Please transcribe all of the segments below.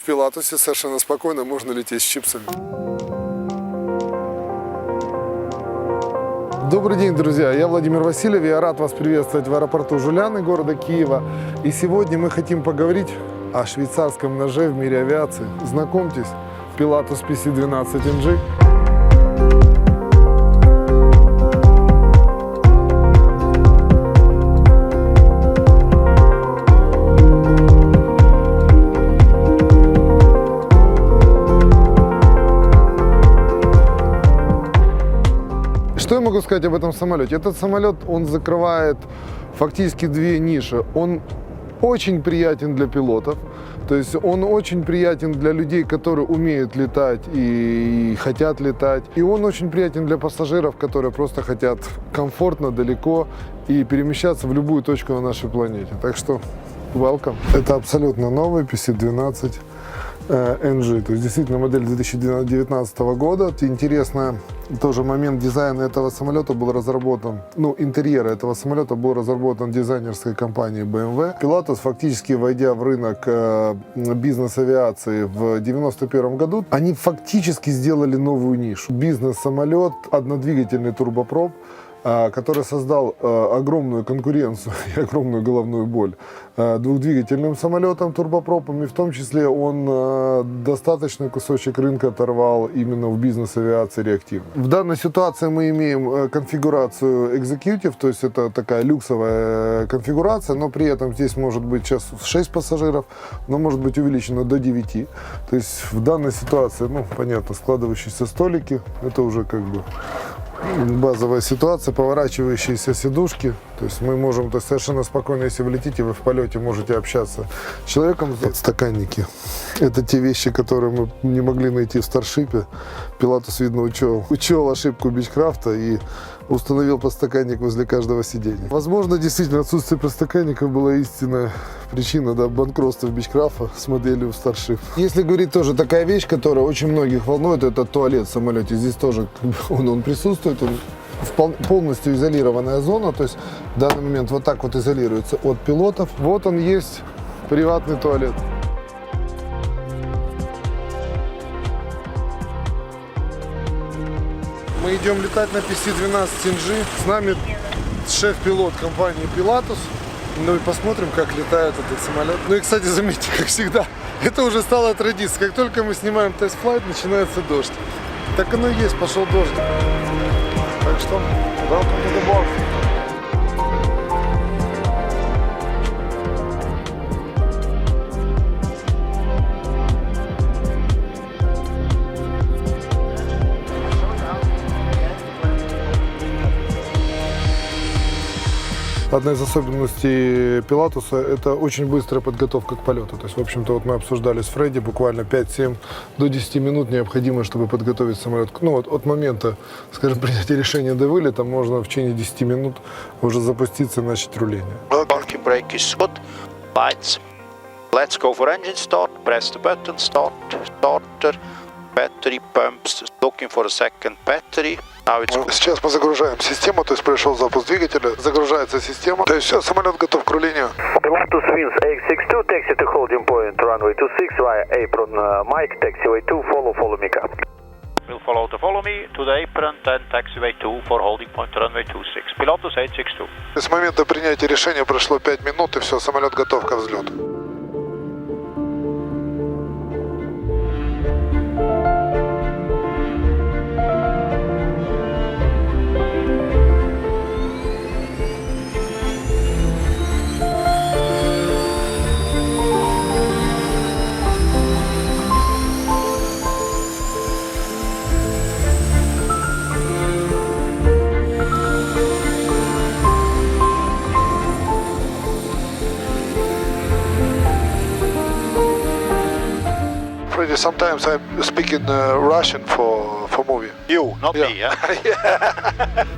В Пилатусе совершенно спокойно можно лететь с чипсами. Добрый день, друзья! Я Владимир Васильев, я рад вас приветствовать в аэропорту Жуляны города Киева. И сегодня мы хотим поговорить о швейцарском ноже в мире авиации. Знакомьтесь, Pilatus PC-12NG. Что я могу сказать об этом самолете? Этот самолет, он закрывает фактически две ниши. Он очень приятен для пилотов, то есть он очень приятен для людей, которые умеют летать и хотят летать. И он очень приятен для пассажиров, которые просто хотят комфортно, далеко и перемещаться в любую точку на нашей планете. Так что, welcome. Это абсолютно новый PC-12. NG, то есть действительно модель 2019 года. Интересно, тоже момент дизайна этого самолета был разработан, интерьера этого самолета был разработан дизайнерской компанией BMW. Pilatus, фактически войдя в рынок бизнес-авиации в 1991 году, они фактически сделали новую нишу. Бизнес-самолет, однодвигательный турбопроп, который создал огромную конкуренцию и огромную головную боль двухдвигательным самолетам, турбопропам, и в том числе он достаточный кусочек рынка оторвал именно в бизнес-авиации реактивно. В данной ситуации мы имеем конфигурацию Executive, то есть это такая люксовая конфигурация, но при этом здесь может быть сейчас 6 пассажиров, но может быть увеличено до 9. То есть в данной ситуации, понятно, складывающиеся столики, это уже как бы базовая ситуация, поворачивающиеся сидушки. То есть мы можем совершенно спокойно, если вы летите, вы в полете можете общаться с человеком. Подстаканники. Это те вещи, которые мы не могли найти в Старшипе. Pilatus, видно, учел ошибку Бичкрафта и установил подстаканник возле каждого сидения. Возможно, действительно, отсутствие подстаканников была истинная причина банкротства Бичкрафта с моделью Starship. Если говорить тоже такая вещь, которая очень многих волнует, это туалет в самолете. Здесь тоже он присутствует, полностью изолированная зона, то есть в данный момент вот так вот изолируется от пилотов. Вот он есть, приватный туалет. Мы идем летать на PC-12NG. С нами шеф-пилот компании Pilatus. И посмотрим, как летает этот самолет. И, кстати, заметьте, как всегда, это уже стало традицией. Как только мы снимаем тест-флайт, начинается дождь. Так оно и есть, пошел дождь. Так что, welcome to the box. Одна из особенностей Пилатуса – это очень быстрая подготовка к полету. То есть, в общем-то, вот мы обсуждали с Фредди, буквально 5-7 до 10 минут необходимо, чтобы подготовить самолет. От момента, скажем, принятия решения до вылета можно в течение 10 минут уже запуститься и начать руление. Parking brake is good. Lights. Let's go for engine start. Press the button. Start. Starter. Battery pumps. Looking for a second battery. Сейчас мы загружаем систему, то есть пришел запуск двигателя, загружается система, то есть все, самолет готов к рулинию. Pilatus Wings AX62, taxi to holding point, runway 26 via apron, Mike, taxiway 2, follow me cap. We'll follow me to the apron, then taxiway 2 for holding point, runway 26. Pilatus 862. С момента принятия решения прошло 5 минут, и все, самолет готов к взлету. Sometimes I'm speaking Russian for movie. You, not me, yeah?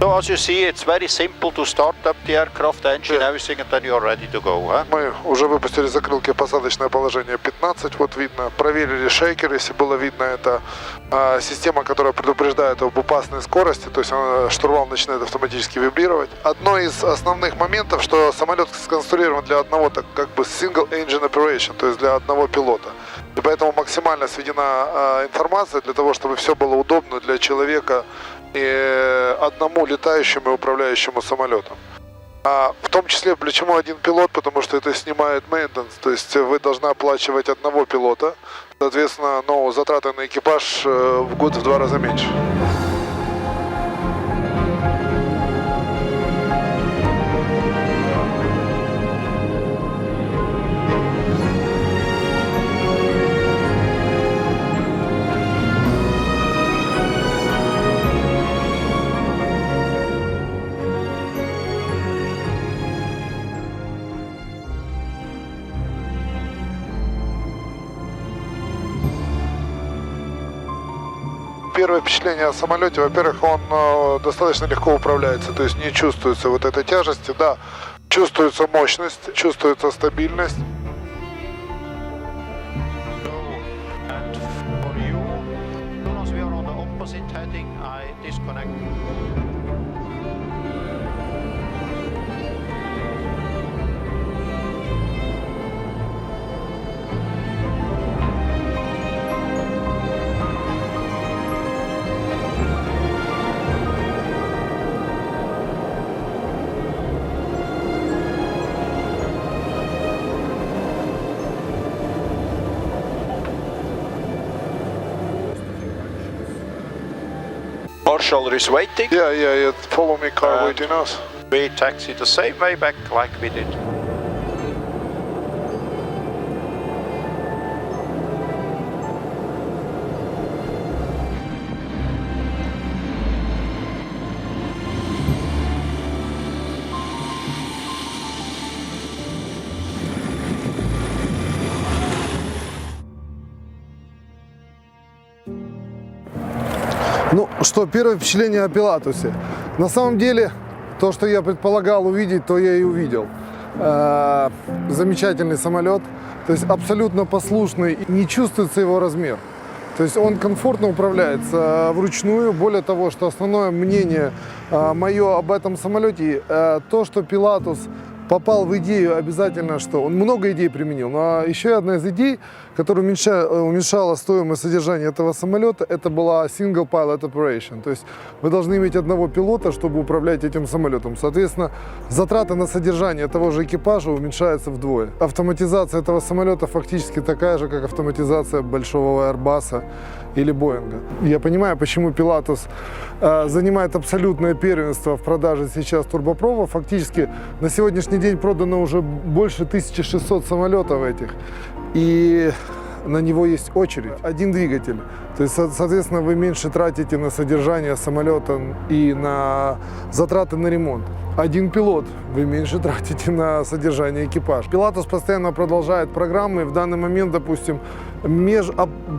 So as you see, it's very simple to start up the aircraft engine, everything, and then you're ready to go, huh? Мы уже выпустили закрылки в посадочное положение 15, вот видно. Проверили шейкер, если было видно, это система, которая предупреждает об опасной скорости, то есть штурвал начинает автоматически вибрировать. Одно из основных моментов, что самолет сконструирован для одного, так как бы single engine operation, то есть для одного пилота. И поэтому максимально сведена информация для того, чтобы все было удобно для человека и одному летающему и управляющему самолетом. В том числе, почему один пилот, потому что это снимает maintenance, то есть вы должны оплачивать одного пилота, соответственно, но затраты на экипаж в год в 2 раза меньше. Первое впечатление о самолете, во-первых, он достаточно легко управляется, то есть не чувствуется вот этой тяжести, да, чувствуется мощность, чувствуется стабильность. And for you, as we are on the opposite heading, I disconnect. Marshall is waiting. Yeah, follow me, car waiting us. We taxi the same way back like we did. Ну что, первое впечатление о Пилатусе. На самом деле, то, что я предполагал увидеть, то я и увидел. Замечательный самолет, то есть абсолютно послушный, не чувствуется его размер. То есть он комфортно управляется вручную. Более того, что основное мнение мое об этом самолете, то, что Пилатус попал в идею обязательно, что он много идей применил, но еще одна из идей, которая уменьшала стоимость содержания этого самолета, это была single pilot operation. То есть вы должны иметь одного пилота, чтобы управлять этим самолетом. Соответственно, затраты на содержание того же экипажа уменьшаются вдвое. Автоматизация этого самолета фактически такая же, как автоматизация большого Airbus или Боинга. Я понимаю, почему Пилатус занимает абсолютное первенство в продаже сейчас турбопроводов. Фактически на сегодняшний день продано уже больше 1600 самолетов этих. И на него есть очередь. Один двигатель. То есть, соответственно, вы меньше тратите на содержание самолета и на затраты на ремонт. Один пилот, вы меньше тратите на содержание экипажа. Пилатус постоянно продолжает программы. В данный момент, допустим,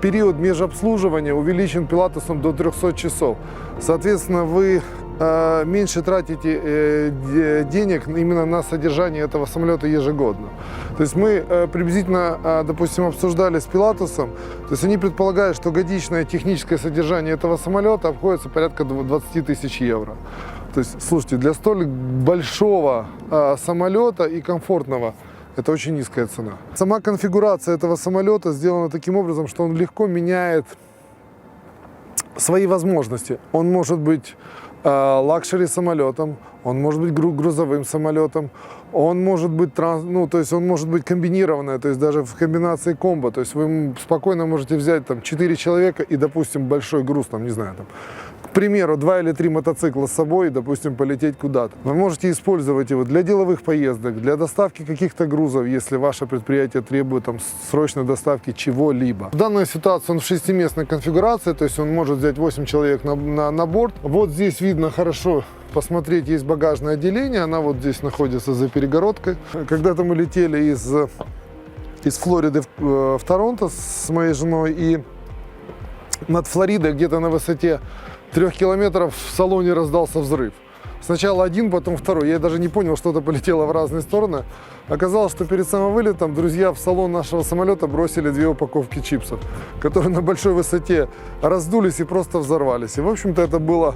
период межобслуживания увеличен Пилатусом до 300 часов. Соответственно, вы меньше тратите денег именно на содержание этого самолета ежегодно. То есть мы приблизительно, допустим, обсуждали с Пилатусом, то есть они предполагают, что годичное техническое содержание этого самолета обходится порядка 20 тысяч евро. То есть, слушайте, для столь большого самолета и комфортного это очень низкая цена. Сама конфигурация этого самолета сделана таким образом, что он легко меняет свои возможности. Он может быть лакшери самолетом, он может быть грузовым самолетом, он может быть, то есть он может быть комбинированный, то есть даже в комбинации комбо. То есть вы спокойно можете взять там 4 человека и, допустим, большой груз, там, не знаю, там, к примеру, 2 или 3 мотоцикла с собой и, допустим, полететь куда-то. Вы можете использовать его для деловых поездок, для доставки каких-то грузов, если ваше предприятие требует там срочной доставки чего-либо. В данной ситуации он в 6-местной конфигурации, то есть он может взять 8 человек на борт. Вот здесь видно хорошо, посмотреть, есть багажное отделение, она вот здесь находится за перегородкой. Когда-то мы летели из Флориды в Торонто с моей женой, и над Флоридой где-то на высоте 3 километров в салоне раздался взрыв. Сначала один, потом второй. Я даже не понял, что-то полетело в разные стороны. Оказалось, что перед самым вылетом друзья в салон нашего самолета бросили 2 упаковки чипсов, которые на большой высоте раздулись и просто взорвались. И, в общем-то, это было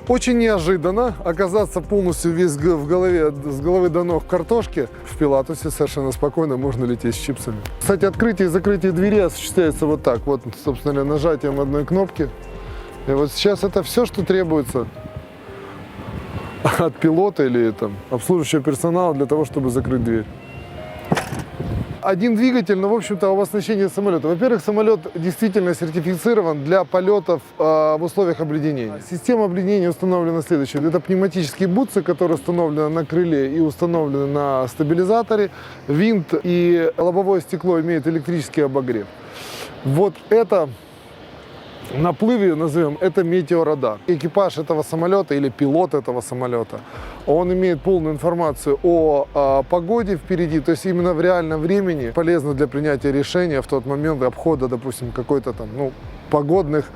очень неожиданно оказаться полностью весь в голове, с головы до ног в картошке. В Пилатусе совершенно спокойно можно лететь с чипсами. Кстати, открытие и закрытие двери осуществляется вот так. Вот, собственно, нажатием одной кнопки. И вот сейчас это все, что требуется от пилота или там, обслуживающего персонала для того, чтобы закрыть дверь. Один двигатель, но, в общем-то, об оснащении самолета. Во-первых, самолет действительно сертифицирован для полетов в условиях обледенения. Система обледенения установлена следующая. Это пневматические бутсы, которые установлены на крыле и установлены на стабилизаторе. Винт и лобовое стекло имеют электрический обогрев. Вот это наплыве, назовем, это метеорадар. Экипаж этого самолета или пилот этого самолета, он имеет полную информацию о погоде впереди, то есть именно в реальном времени полезно для принятия решения в тот момент обхода, допустим, какой-то там, погодных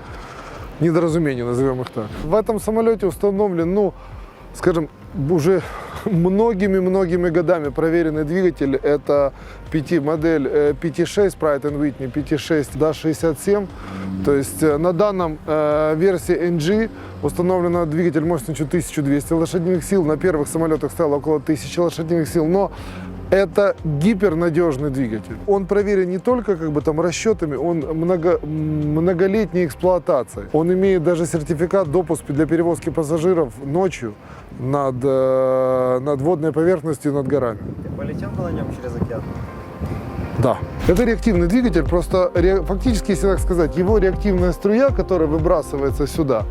недоразумений, назовем их так. В этом самолете установлен, скажем, уже многими годами проверенный двигатель. Это модель PT6 Pratt & Whitney, PT6 DA67. То есть на данном версии NG установлен двигатель мощностью 1200 лошадиных сил. На первых самолетах стояло около 1000 лошадиных сил, но это гипернадежный двигатель. Он проверен не только расчетами, он многолетней эксплуатацией. Он имеет даже сертификат допуска для перевозки пассажиров ночью над водной поверхностью, над горами. Ты полетел бы на нем через океан? Да. Это реактивный двигатель, просто фактически, если так сказать, его реактивная струя, которая выбрасывается сюда,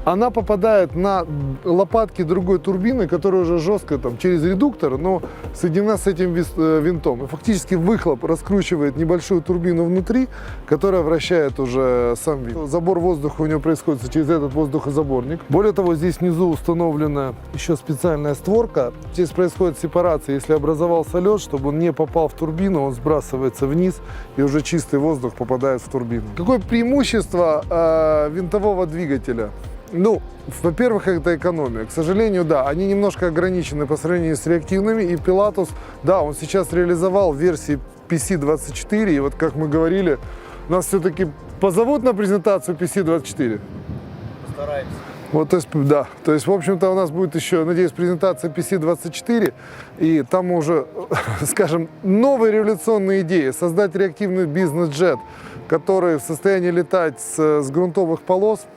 она попадает на лопатки другой турбины, которая уже жестко через редуктор, но соединена с этим винтом. И фактически выхлоп раскручивает небольшую турбину внутри, которая вращает уже сам винт. Забор воздуха у него происходит через этот воздухозаборник. Более того, здесь внизу установлена еще специальная створка. Здесь происходит сепарация. Если образовался лед, чтобы он не попал в турбину, он сбрасывается вниз, и уже чистый воздух попадает в турбину. Какое преимущество винтового двигателя? Во-первых, это экономия. К сожалению, да, они немножко ограничены по сравнению с реактивными. И Pilatus, да, он сейчас реализовал версии PC-24. И вот, как мы говорили, нас все-таки позовут на презентацию PC-24? Постараемся. Вот, то есть, да. То есть, в общем-то, у нас будет еще, надеюсь, презентация PC-24. И там уже, скажем, новые революционные идеи. Создать реактивный бизнес-джет, который в состоянии летать с грунтовых полос.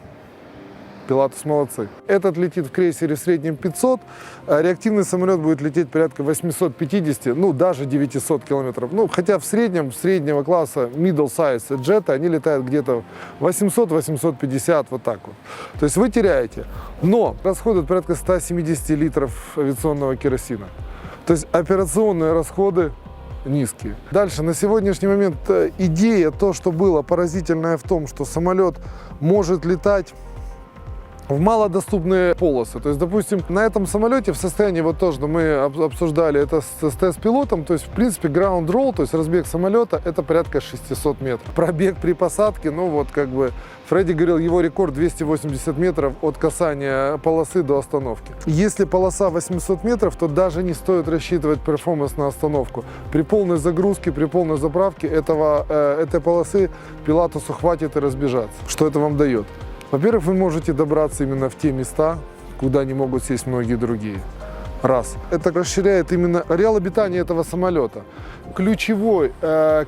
Pilatus молодцы. Этот летит в крейсере в среднем 500, а реактивный самолет будет лететь порядка 850, даже 900 километров. Хотя в среднем, среднего класса middle size джета, они летают где-то 800-850, вот так вот. То есть вы теряете. Но расходуют порядка 170 литров авиационного керосина. То есть операционные расходы низкие. Дальше, на сегодняшний момент идея, то, что было поразительное в том, что самолет может летать в малодоступные полосы. То есть, допустим, на этом самолете в состоянии, вот то, что мы обсуждали, это с тест-пилотом, то есть, в принципе, ground roll, то есть разбег самолета, это порядка 600 метров. Пробег при посадке, Фредди говорил, его рекорд 280 метров от касания полосы до остановки. Если полоса 800 метров, то даже не стоит рассчитывать перформанс на остановку. При полной загрузке, при полной заправке этой полосы Пилатусу хватит и разбежаться. Что это вам дает? Во-первых, вы можете добраться именно в те места, куда не могут сесть многие другие. Раз. Это расширяет именно ареал обитания этого самолета. Ключевой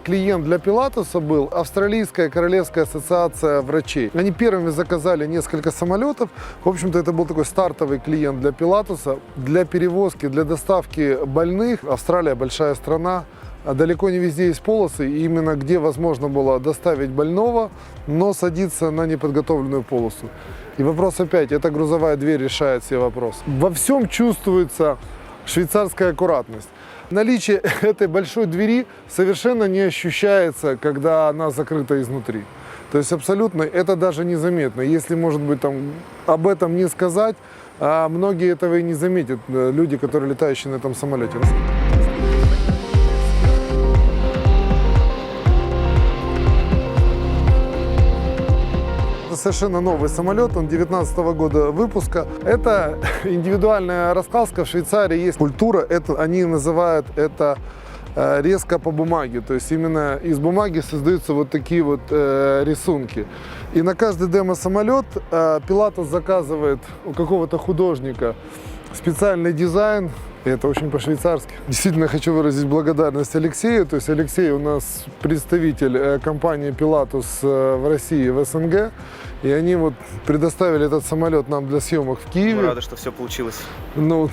клиент для Пилатуса был Австралийская Королевская ассоциация врачей. Они первыми заказали несколько самолетов. В общем-то, это был такой стартовый клиент для Пилатуса. Для перевозки, для доставки больных. Австралия большая страна. Далеко не везде есть полосы, и именно где возможно было доставить больного, но садиться на неподготовленную полосу. И вопрос опять, эта грузовая дверь решает все вопросы. Во всем чувствуется швейцарская аккуратность. Наличие этой большой двери совершенно не ощущается, когда она закрыта изнутри. То есть абсолютно это даже незаметно. Если, может быть, об этом не сказать, многие этого и не заметят, люди, которые летающие на этом самолете. это совершенно новый самолет, он 19 года выпуска. Это индивидуальная раскалка. В Швейцарии есть культура, это, они называют это резко по бумаге. То есть именно из бумаги создаются вот такие вот рисунки. И на каждый демо-самолет Pilatus заказывает у какого-то художника специальный дизайн. И это очень по-швейцарски. Действительно хочу выразить благодарность Алексею. То есть Алексей у нас представитель компании Pilatus в России, в СНГ. И они вот предоставили этот самолет нам для съемок в Киеве. Мы рады, что все получилось. Ну,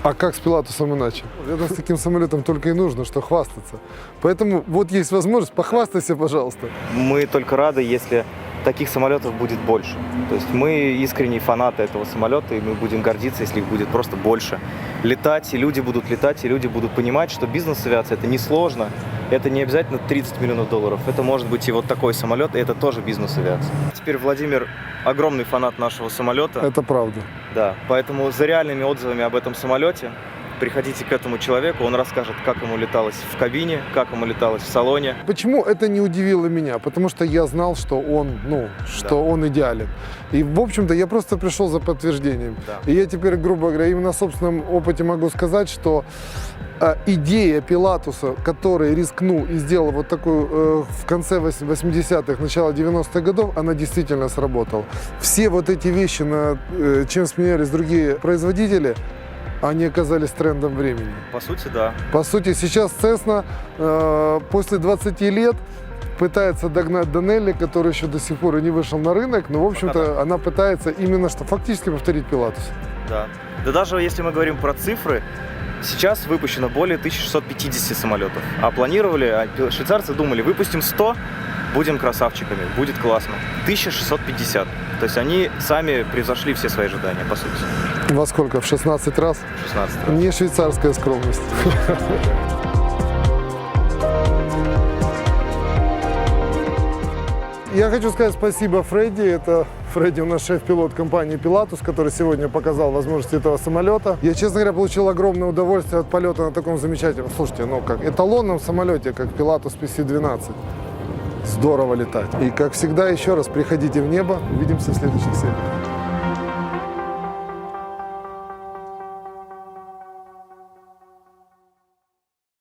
а как с Пилатусом иначе? Это с таким самолетом только и нужно, что хвастаться. Поэтому вот есть возможность, похвастайся, пожалуйста. Мы только рады, если таких самолетов будет больше. То есть мы искренние фанаты этого самолета, и мы будем гордиться, если их будет просто больше. Летать, и люди будут летать, и люди будут понимать, что бизнес-авиация – это несложно, это не обязательно 30 миллионов долларов, это может быть и вот такой самолет, и это тоже бизнес-авиация. Теперь Владимир огромный фанат нашего самолета. Это правда. Да, поэтому за реальными отзывами об этом самолете приходите к этому человеку, он расскажет, как ему леталось в кабине, как ему леталось в салоне. Почему это не удивило меня? Потому что я знал, что он, он идеален. И, в общем-то, я просто пришел за подтверждением. Да. И я теперь, грубо говоря, именно на собственном опыте могу сказать, что идея Пилатуса, который рискнул и сделал вот такую в конце 80-х, начало 90-х годов, она действительно сработала. Все вот эти вещи, чем сменялись другие производители, они оказались трендом времени. По сути, да. По сути, сейчас Cessna после 20 лет пытается догнать Данелли, который еще до сих пор и не вышел на рынок, но, в общем-то, она пытается именно что фактически повторить Пилатус. Да. Да даже если мы говорим про цифры, сейчас выпущено более 1650 самолетов. А планировали, швейцарцы думали, выпустим 100, будем красавчиками, будет классно. 1650. То есть они сами превзошли все свои ожидания, по сути. Во сколько? В 16 раз? 16 раз. Не швейцарская скромность. Я хочу сказать спасибо Фредди. Это Фредди у нас шеф-пилот компании Pilatus, который сегодня показал возможности этого самолета. Я, честно говоря, получил огромное удовольствие от полета на таком замечательном, слушайте, как эталонном самолете, как Pilatus PC-12. Здорово летать. И, как всегда, еще раз приходите в небо. Увидимся в следующих сериях.